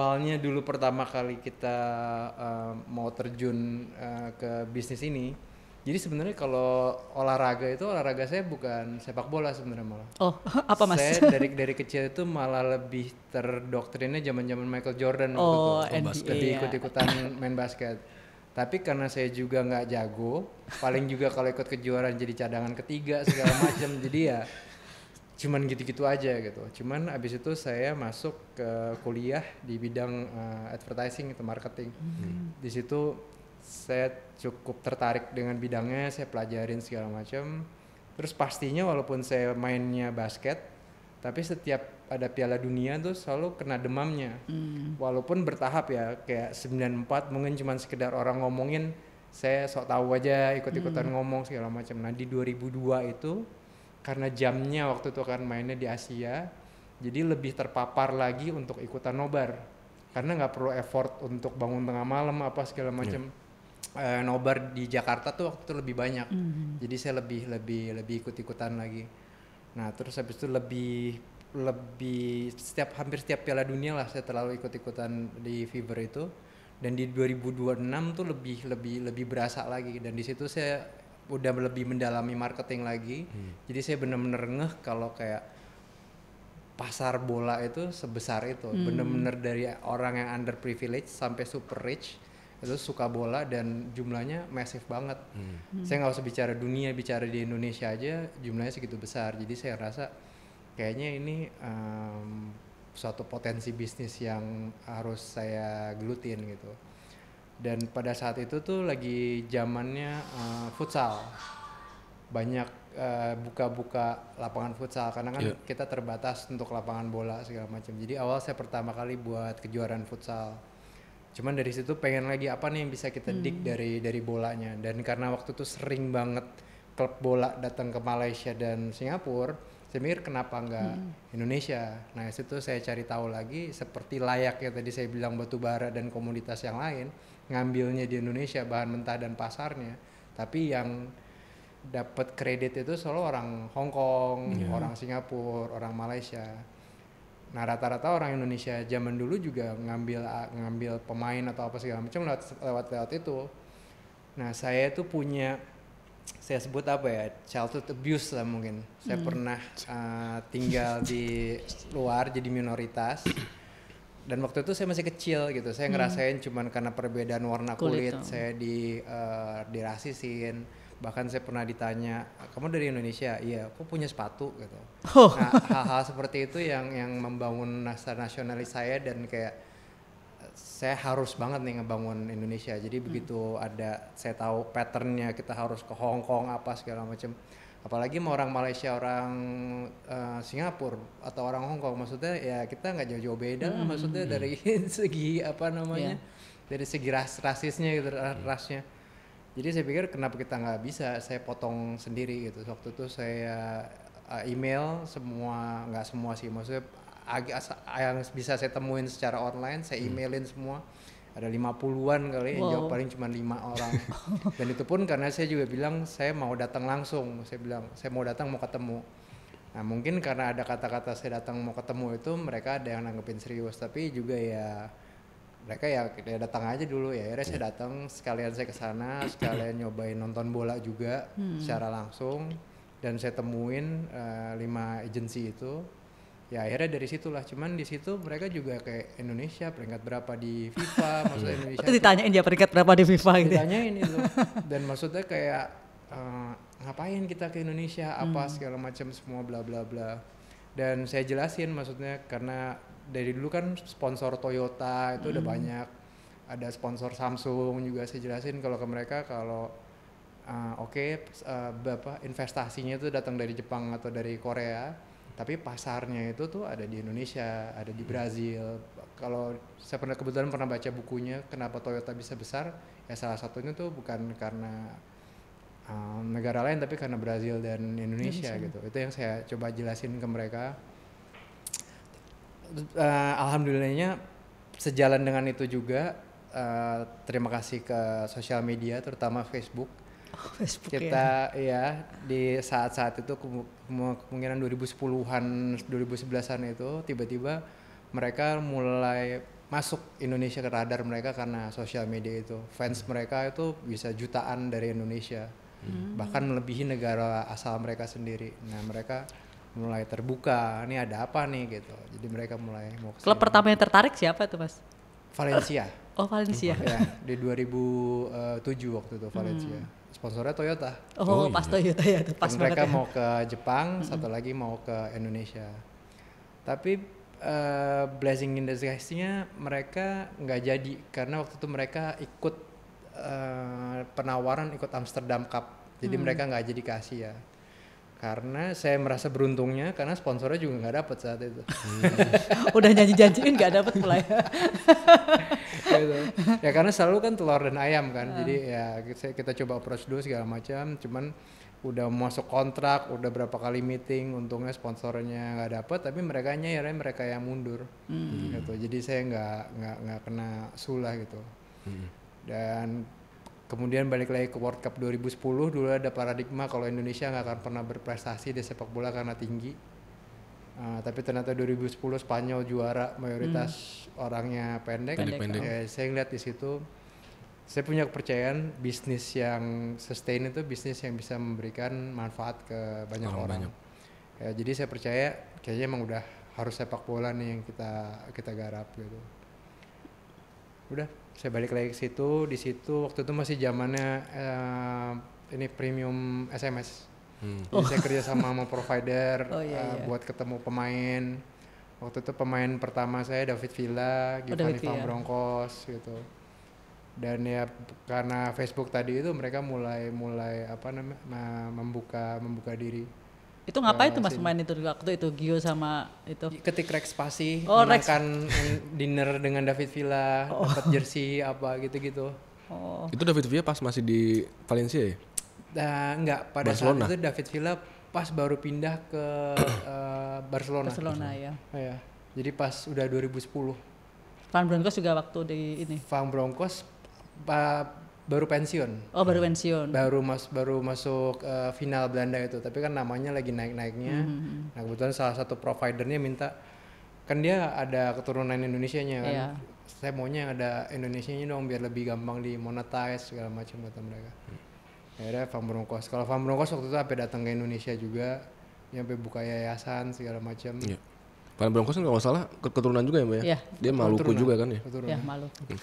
awalnya dulu pertama kali kita mau terjun ke bisnis ini, jadi sebenarnya kalau olahraga saya bukan sepak bola sebenarnya malah. Oh, apa Mas? Saya dari kecil itu malah lebih terdoktrinnya zaman Michael Jordan waktu itu. Oh, basket. NBA Lebih ya. ikut-ikutan main basket. Tapi karena saya juga nggak jago, paling juga kalau ikut kejuaraan jadi cadangan ketiga segala macam. Jadi ya cuman gitu-gitu aja gitu. Cuman abis itu saya masuk ke kuliah di bidang advertising atau marketing. Di situ saya cukup tertarik dengan bidangnya, saya pelajarin segala macam. Terus pastinya walaupun saya mainnya basket, tapi setiap ada Piala Dunia tuh selalu kena demamnya. Walaupun bertahap ya, kayak 94 mungkin cuma sekedar orang ngomongin, saya sok tahu aja ikut-ikutan ngomong segala macam. Nah di 2002 itu karena jamnya waktu itu kan mainnya di Asia, jadi lebih terpapar lagi untuk ikutan nobar karena nggak perlu effort untuk bangun tengah malam apa segala macam. Nobar di Jakarta tuh waktu itu lebih banyak, jadi saya lebih ikut-ikutan lagi. Nah terus habis itu lebih hampir setiap Piala Dunia lah saya terlalu ikut-ikutan di Fever itu, dan di 2026 tuh lebih berasa lagi, dan di situ saya udah lebih mendalami marketing lagi. Jadi saya bener-bener ngeh kalau kayak pasar bola itu sebesar itu, bener-bener dari orang yang underprivileged sampai super rich itu suka bola dan jumlahnya massive banget. Saya nggak usah bicara dunia, bicara di Indonesia aja jumlahnya segitu besar. Jadi saya rasa kayaknya ini suatu potensi bisnis yang harus saya gelutin gitu. Dan pada saat itu tuh lagi zamannya futsal, banyak buka-buka lapangan futsal karena kan kita terbatas untuk lapangan bola segala macam. Jadi awal saya pertama kali buat kejuaraan futsal. Cuman dari situ pengen lagi apa nih yang bisa kita dig dari bolanya, dan karena waktu itu sering banget klub bola datang ke Malaysia dan Singapura, saya mikir kenapa nggak Indonesia. Nah situ saya cari tahu lagi, seperti layaknya tadi saya bilang batu bara dan komoditas yang lain, ngambilnya di Indonesia bahan mentah dan pasarnya, tapi yang dapat kredit itu selalu orang Hong Kong, orang Singapura, orang Malaysia. Nah rata-rata orang Indonesia zaman dulu juga ngambil pemain atau apa segala macam lewat itu. Nah saya tuh punya, saya sebut apa ya, childhood abuse lah mungkin. Saya pernah tinggal di luar jadi minoritas, dan waktu itu saya masih kecil gitu. Saya ngerasain cuman karena perbedaan warna kulit saya dirasisin. Bahkan saya pernah ditanya, kamu dari Indonesia? Iya. Kok punya sepatu gitu. Nah hal-hal seperti itu yang membangun rasa nasionalis saya, dan kayak saya harus banget nih ngebangun Indonesia. Jadi begitu ada, saya tahu patternnya kita harus ke Hong Kong apa segala macam. Apalagi mau orang Malaysia, orang Singapura atau orang Hong Kong, maksudnya ya kita nggak jauh-jauh beda lah, maksudnya dari segi apa namanya, dari segi rasisnya gitu, rasnya. Jadi saya pikir kenapa kita nggak bisa saya potong sendiri gitu. Waktu itu saya email semua, nggak semua sih, maksudnya yang bisa saya temuin secara online saya emailin semua, ada 50-an kali, yang jawab paling cuma 5 orang. Dan itu pun karena saya juga bilang saya mau datang langsung, saya bilang saya mau datang, mau ketemu. Nah mungkin karena ada kata-kata saya datang mau ketemu itu, mereka ada yang nanggepin serius, tapi juga ya mereka ya datang aja dulu ya. Akhirnya saya datang, sekalian saya kesana, sekalian nyobain nonton bola juga secara langsung, dan saya temuin 5 agensi itu. Ya akhirnya dari situlah, cuman di situ mereka juga kayak Indonesia peringkat berapa di FIFA, maksudnya Indonesia itu ditanyain dia peringkat berapa di FIFA gitu. Ditanyain itu, dan maksudnya kayak ngapain kita ke Indonesia, apa segala macam semua bla bla bla. Dan saya jelasin maksudnya karena dari dulu kan sponsor Toyota itu udah banyak, ada sponsor Samsung juga. Saya jelasin kalau ke mereka kalau investasinya itu datang dari Jepang atau dari Korea, tapi pasarnya itu tuh ada di Indonesia, ada di Brazil. Kalau saya kebetulan pernah baca bukunya kenapa Toyota bisa besar, ya salah satunya tuh bukan karena negara lain, tapi karena Brazil dan Indonesia gitu. Itu yang saya coba jelasin ke mereka. Alhamdulillahnya sejalan dengan itu juga, terima kasih ke sosial media terutama Facebook. Kita ya di saat-saat itu kemungkinan 2010-an 2011-an itu tiba-tiba mereka mulai masuk Indonesia ke radar mereka karena sosial media itu. Fans mereka itu bisa jutaan dari Indonesia, bahkan melebihi negara asal mereka sendiri. Nah mereka mulai terbuka, ini ada apa nih gitu. Jadi mereka mulai mau kesini. Klub pertama yang tertarik siapa tuh Mas? Valencia. Oh Valencia. Ya, di 2007 waktu itu Valencia. Sponsornya Toyota. Oh, pas Toyota ya, tuh pas Dan banget mereka ya. mau ke Jepang, satu lagi mau ke Indonesia. Tapi blessing in disguise-nya mereka nggak jadi karena waktu itu mereka ikut penawaran ikut Amsterdam Cup. Jadi mereka nggak jadi ke Asia. Karena saya merasa beruntungnya karena sponsornya juga nggak dapet saat itu. Udah janji-janjiin nggak dapet mulai. Gitu. Ya karena selalu kan telur dan ayam kan. Jadi ya kita coba approach dulu segala macam. Cuman udah masuk kontrak, udah berapa kali meeting, untungnya sponsornya nggak dapet. Tapi mereka yang mundur. Gitu. Jadi saya nggak kena sulah gitu. Dan kemudian balik lagi ke World Cup 2010, dulu ada paradigma kalau Indonesia nggak akan pernah berprestasi di sepak bola karena tinggi. Tapi ternyata 2010 Spanyol juara, mayoritas orangnya pendek. Ya, saya ngeliat di situ, saya punya kepercayaan bisnis yang sustain itu bisnis yang bisa memberikan manfaat ke banyak orang. Ya, jadi saya percaya kayaknya emang udah harus sepak bola nih yang kita garap gitu. Udah, saya balik lagi ke situ. Di situ waktu itu masih zamannya ini premium SMS. Jadi saya kerja sama provider buat ketemu pemain. Waktu itu pemain pertama saya David Villa, Giovanni Van Bronckhorst gitu. Dan ya karena Facebook tadi itu mereka mulai membuka diri. Itu ngapain tuh Mas main itu waktu itu Gio sama itu? Ketik Rex Pasi, menangkan dinner dengan David Villa, dapat jersey apa gitu-gitu. Itu David Villa pas masih di Valencia ya? Enggak, pada Barcelona. Saat itu David Villa pas baru pindah ke Barcelona. Barcelona ya. Ya. Jadi pas udah 2010. Van Bronckhorst juga waktu di ini. Van Bronckhorst baru pensiun. Oh, baru pensiun. Baru masuk final Belanda itu, tapi kan namanya lagi naik-naiknya. Nah, kebetulan salah satu providernya minta, kan dia ada keturunan Indonesianya kan. Yeah. Saya maunya ada Indonesianya dong biar lebih gampang di monetize segala macam kata mereka. Akhirnya Van Bronckhorst. Kalau Van Bronckhorst waktu itu sampai datang ke Indonesia juga, sampai buka yayasan segala macam. Van Bronckhorst kan kalau nggak salah keturunan juga ya Mbak ya? Yeah. Dia Maluku juga kan ya? Keturunan. Ya, Maluku.